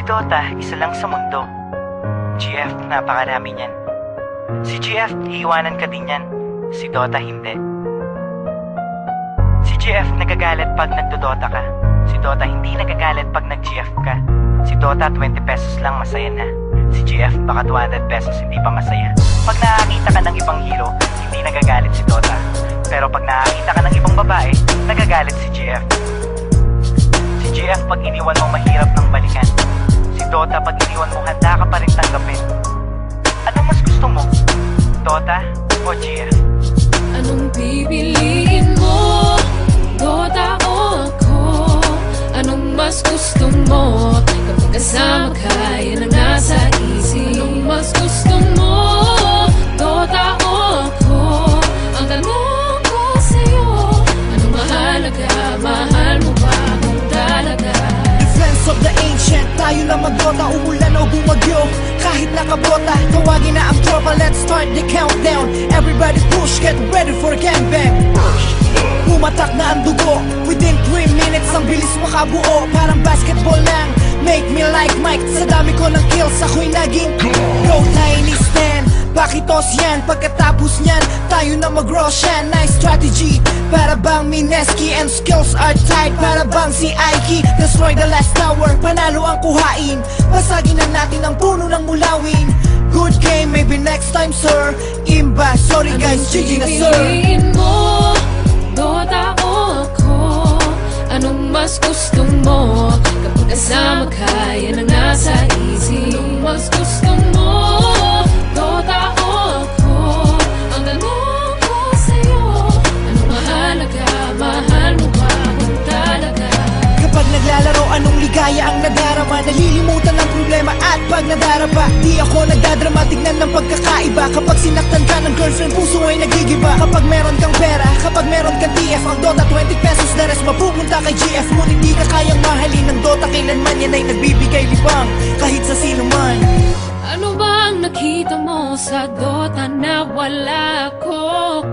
Si Dota, isa lang sa mundo. GF, napakarami niyan. Si GF, iiwanan ka din yan. Si Dota, hindi. Si GF, nagagalit pag nagdodota ka. Si Dota, hindi nagagalit pag nag-GF ka. Si Dota, 20 pesos lang, masaya na. Si GF, baka 200 pesos, hindi pa masaya. Pag nakakita ka ng ibang hero, hindi nagagalit si Dota. Pero pag nakakita ka ng ibang babae, nagagalit si GF. Si GF, pag iniwan mo mahirap ng balikan. Si Dota, pag iniwan mo handa ka pa rin tanggapin. Ano mas gusto mo? Dota o GF? Anong pipiliin mo? Dota o ako? Anong mas gusto mo? Kapag kasama ka, yan ang nasa isip. Anong mas gusto mo? Dota o ako? Ang tanong ko sa'yo, anong mahalaga? Mahal mo ba kung talaga? Defense of the ancient, tayo lang mag-Dota, umulan o bumagyo. Kahit nakabota, tawagin na ang tropa. Let's start the countdown. Everybody push, get ready for gangbang. Pumatak na ang dugo, within 3 minutes ang bilis makabuo. Parang basketball lang, make me like Mike. Sa dami ko ng kills, ako'y naging Go Tiny Stan, pakitos yan. Pagkatapos nyan, tayo na mag-Roshan. Nice strategy, para bang Mineski. And skills are tight, para bang si Aiki. Destroy the last tower, panalo ang kuhain. Basagin na natin ang puno ng mulawin. Good game, maybe next time sir. Imba, sorry guys, GG na sir. Pipiliin mo? Dota o ako? Anong mas gusto mo? Kapag kasama ka, yan ang nasa isip. Anong mas gusto mo? Dota o ako? Ang tanong ko sa'yo, anong mahalaga? Mahal mo ba kung talaga? Kapag naglalaro, anong ligaya ang nadarama? Nalilimutan ang problema at pag nadarapa, di ako nagdadrama, tignan ng pagkakaiba. Kapag sinaktan ka ng girlfriend, puso ay nagigiba. Kapag meron kang pera, kapag meron kang TF, ang Dota 20 pesos, the rest mapupunta kay GF. Ngunit di ka kayang mahalin ng Dota, kailanman yan ay nagbibigay libang kahit sa sino man. Ano bang nakita mo sa Dota na wala ko?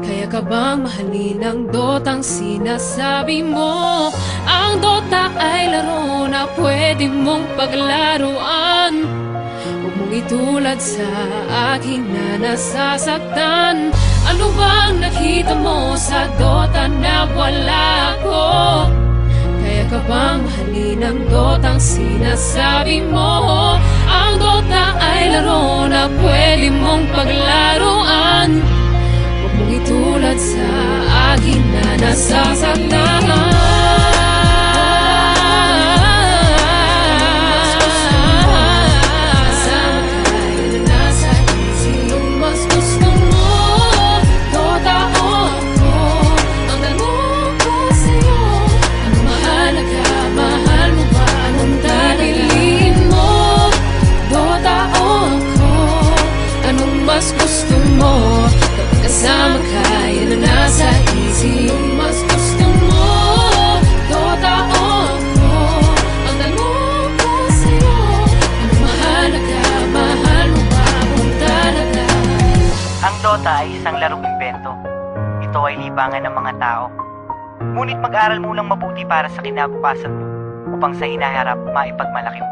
Kaya ka bang mahalin ang Dotang sinasabi mo? Ang Dota ay laro na pwede mong paglaruan. Huwag mong itulad sa akin na nasasaktan. Ano bang nakita mo sa Dota na wala ko? Kaya ka bang mahalin ang Dotang sinasabi mo? Ang Dota ay laro na pwede mong paglaruan. Huwag mong itulad sa akin na nasasaktan. Mas gusto mo kapag kasama ka, yan ang nasa isip. Mas gusto mo, Dota o ako? Ang tanong ko sa'yo, anong mahalaga? Mahal mo ba kung talaga? Ang Dota ay isang larong imbento. Ito ay libangan ng mga tao. Ngunit mag-aral mo lang mabuti para sa kinabukasan mo upang sa hinaharap maipagmalaki mo.